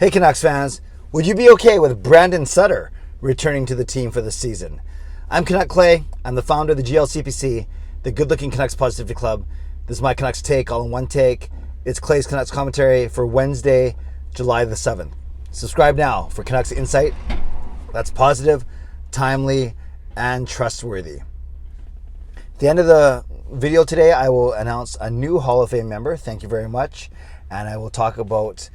Hey Canucks fans, would you be okay with Brandon Sutter returning to the team for the season? I'm Canuck Clay. I'm the founder of the GLCPC, the Good Looking Canucks Positivity Club. This is my Canucks take, all in one take. It's Clay's Canucks commentary for Wednesday, July the 7th. Subscribe now for Canucks insight that's positive, timely, and trustworthy. At the end of the video today, I will announce a new Hall of Fame member. Thank you very much. And I will talk about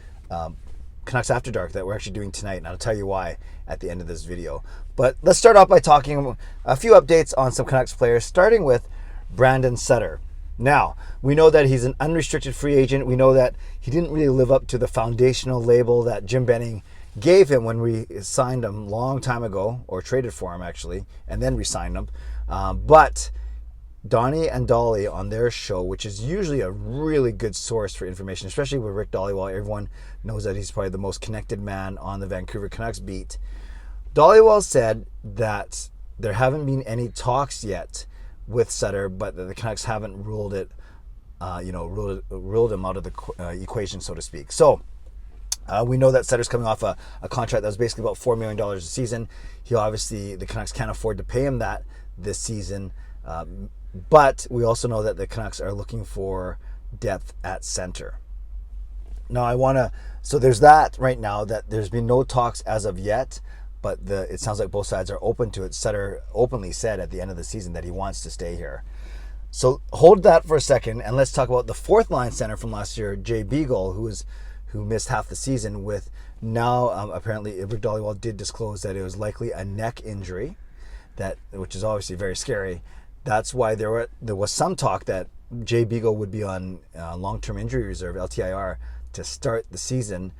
Canucks After Dark that we're actually doing tonight, and I'll tell you why at the end of this video. But let's start off by talking a few updates on some Canucks players, starting with Brandon Sutter. Now, we know that he's an unrestricted free agent. We know that he didn't really live up to the foundational label that Jim Benning gave him when we signed him a long time ago, or traded for him actually, and then re-signed him. But Donnie and Dolly on their show, which is usually a really good source for information, especially with Rick Dollywall. Everyone knows that he's probably the most connected man on the Vancouver Canucks beat. Dollywall said that there haven't been any talks yet with Sutter, but that the Canucks haven't ruled him out of the equation, so to speak. So we know that Sutter's coming off a contract that was basically about $4 million a season. The Canucks can't afford to pay him that this season. But we also know that the Canucks are looking for depth at center. Now so there's that right now, that there's been no talks as of yet, but it sounds like both sides are open to it. Sutter openly said at the end of the season that he wants to stay here. So hold that for a second, and let's talk about the fourth line center from last year, Jay Beagle, who missed half the season with now apparently Rick Dollywall did disclose that it was likely a neck injury, which is obviously very scary. That's why there was some talk that Jay Beagle would be on long-term injury reserve, LTIR, to start the season.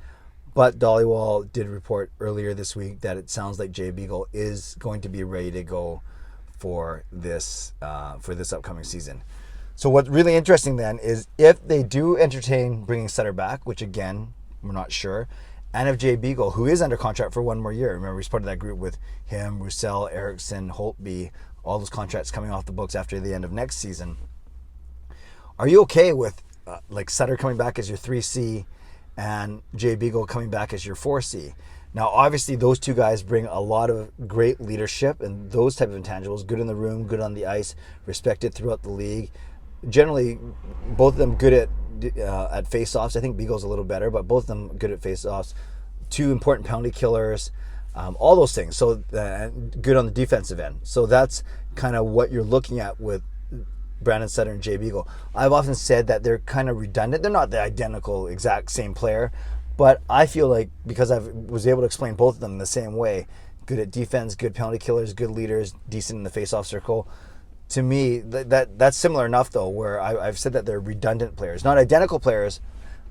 But Dollywall did report earlier this week that it sounds like Jay Beagle is going to be ready to go for this upcoming season. So what's really interesting then is if they do entertain bringing Sutter back, which again, we're not sure, and if Jay Beagle, who is under contract for one more year, remember he's part of that group with him, Roussel, Eriksson, Holtby, all those contracts coming off the books after the end of next season. Are you okay with Sutter coming back as your 3C and Jay Beagle coming back as your 4C? Now, obviously, those two guys bring a lot of great leadership and those type of intangibles. Good in the room, good on the ice, respected throughout the league. Generally, both of them good at face-offs. I think Beagle's a little better, but both of them good at face-offs. Two important penalty killers. All those things. So good on the defensive end. So that's kind of what you're looking at with Brandon Sutter and Jay Beagle. I've often said that they're kind of redundant. They're not the identical exact same player, but I feel like because I was able to explain both of them in the same way, good at defense, good penalty killers, good leaders, decent in the face-off circle. To me, that's similar enough though, where I've said that they're redundant players, not identical players,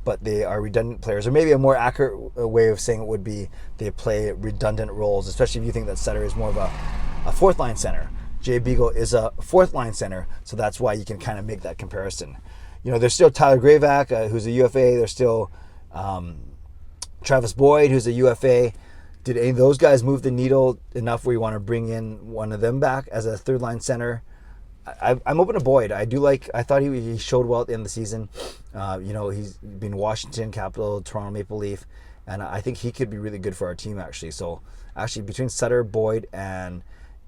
but they are redundant players. Or maybe a more accurate way of saying it would be they play redundant roles, especially if you think that Sutter is more of a fourth line center. Jay Beagle is a fourth line center, so that's why you can kind of make that comparison. There's still Tyler Gravac, who's a UFA. There's still Travis Boyd, who's a UFA. Did any of those guys move the needle enough where you want to bring in one of them back as a third line center? I'm open to Boyd. I thought he showed well at the end of the season. He's been Washington Capital, Toronto Maple Leaf, and I think he could be really good for our team actually. So actually between Sutter, Boyd, and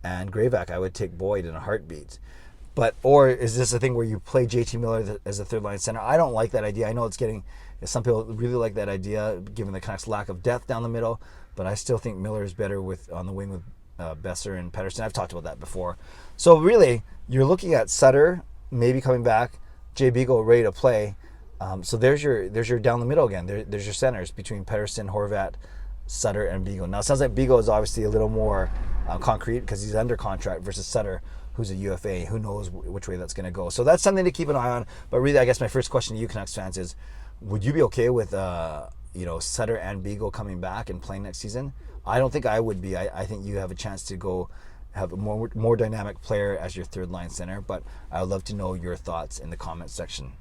Gravac, I would take Boyd in a heartbeat. Or is this a thing where you play JT Miller as a third line center? I don't like that idea. I know some people really like that idea given the Canucks' lack of depth down the middle, but I still think Miller is better on the wing with Besser and Pettersson. I've talked about that before. So really, you're looking at Sutter maybe coming back, Jay Beagle ready to play. So there's your down the middle again. There's your centers between Pettersson, Horvat, Sutter, and Beagle. Now it sounds like Beagle is obviously a little more concrete because he's under contract versus Sutter, who's a UFA. Who knows which way that's going to go. So that's something to keep an eye on. But really, I guess my first question to you Canucks fans is, would you be okay with Sutter and Beagle coming back and playing next season? I don't think I would be. I think you have a chance to go have a more dynamic player as your third line center, but I would love to know your thoughts in the comments section.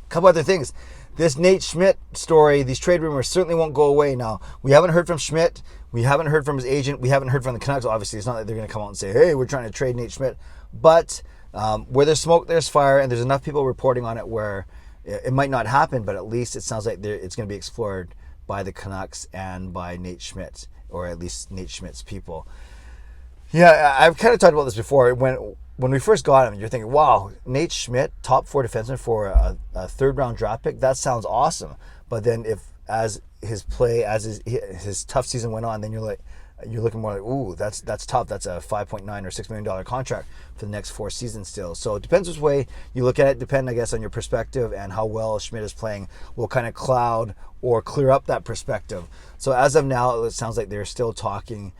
A couple other things. This Nate Schmidt story, these trade rumors certainly won't go away now. We haven't heard from Schmidt. We haven't heard from his agent. We haven't heard from the Canucks. Obviously, it's not like they're going to come out and say, hey, we're trying to trade Nate Schmidt. But where there's smoke, there's fire, and there's enough people reporting on it where it might not happen, but at least it sounds like it's going to be explored by the Canucks and by Nate Schmidt, or at least Nate Schmidt's people. Yeah, I've kind of talked about this before. When we first got him, you're thinking, wow, Nate Schmidt, top 4 defenseman for a third-round draft pick, that sounds awesome. But then as his tough season went on, then you're looking more like, ooh, that's tough. That's a $5.9 or $6 million contract for the next 4 seasons still. So it depends which way you look at it. Depend, I guess, on your perspective, and how well Schmidt is playing will kind of cloud or clear up that perspective. So as of now, it sounds like they're still talking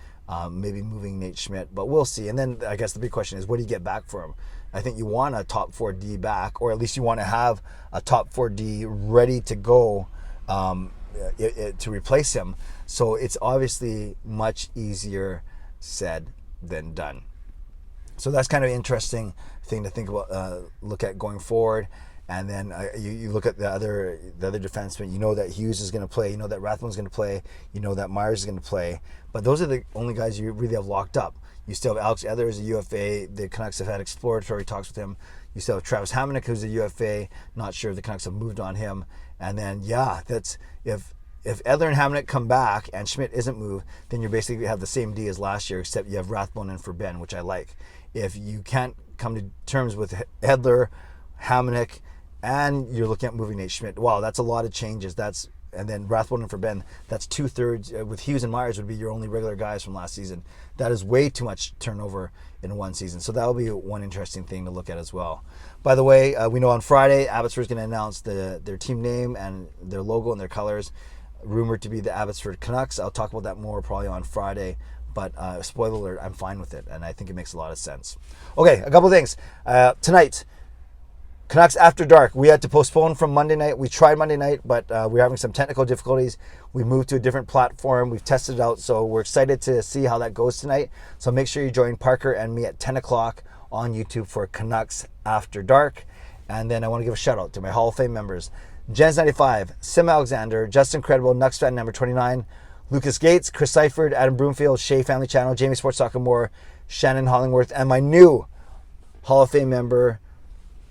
maybe moving Nate Schmidt, but we'll see. And then I guess the big question is, what do you get back for him? I think you want a top 4D back, or at least you want to have a top 4D ready to go to replace him. So it's obviously much easier said than done. So that's kind of an interesting thing to think about, look at going forward. And then you look at the other defensemen. You know that Hughes is going to play. You know that Rathbone's going to play. You know that Myers is going to play. But those are the only guys you really have locked up. You still have Alex Ether as a UFA. The Canucks have had exploratory talks with him. You still have Travis Hamonic, who's a UFA. Not sure if the Canucks have moved on him. And then, that's if Edler and Hamonic come back and Schmidt isn't moved, then you basically have the same D as last year, except you have Rathbone and for Ben, which I like. If you can't come to terms with Edler, Hamonic, and you're looking at moving Nate Schmidt, wow, that's a lot of changes. And then Rathbone and for Ben, that's 2/3. With Hughes and Myers would be your only regular guys from last season. That is way too much turnover in one season. So that'll be one interesting thing to look at as well. By the way, we know on Friday, Abbotsford is going to announce their team name and their logo and their colors, rumored to be the Abbotsford Canucks. I'll talk about that more probably on Friday. But spoiler alert, I'm fine with it, and I think it makes a lot of sense. Okay, a couple of things. Tonight, Canucks After Dark. We had to postpone from Monday night. We tried Monday night, but we were having some technical difficulties. We moved to a different platform. We've tested it out, so we're excited to see how that goes tonight. So make sure you join Parker and me at 10 o'clock on YouTube for Canucks After Dark. And then I want to give a shout out to my Hall of Fame members. Jens95, Sim Alexander, Justin Credible, Nux fan number 29, Lucas Gates, Chris Seifert, Adam Broomfield, Shea Family Channel, Jamie Sports Soccer More, Shannon Hollingworth, and my new Hall of Fame member,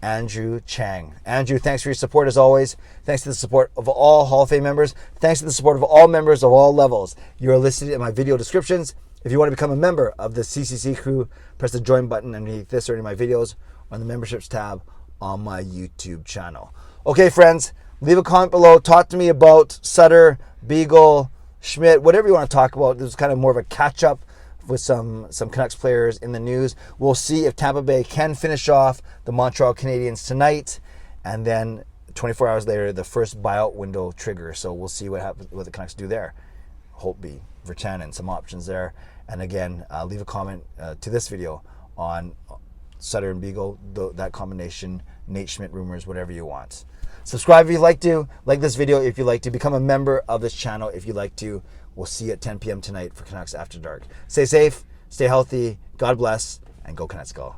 Andrew Chang. Andrew, thanks for your support as always. Thanks to the support of all Hall of Fame members. Thanks to the support of all members of all levels. You are listed in my video descriptions. If you want to become a member of the CCC Crew, press the join button underneath this or in my videos on the memberships tab on my YouTube channel. Okay, friends, leave a comment below. Talk to me about Sutter, Beagle, Schmidt, whatever you want to talk about. This is kind of more of a catch-up with some Canucks players in the news. We'll see if Tampa Bay can finish off the Montreal Canadiens tonight, and then 24 hours later, the first buyout window triggers. So we'll see what happens, what the Canucks do there. Holtby, Vertanen, some options there. And again, leave a comment to this video on Sutter and Beagle, that combination, Nate Schmidt rumors, whatever you want. Subscribe if you'd like to. Like this video if you'd like to. Become a member of this channel if you'd like to. We'll see you at 10 p.m. tonight for Canucks After Dark. Stay safe, stay healthy, God bless, and go Canucks go.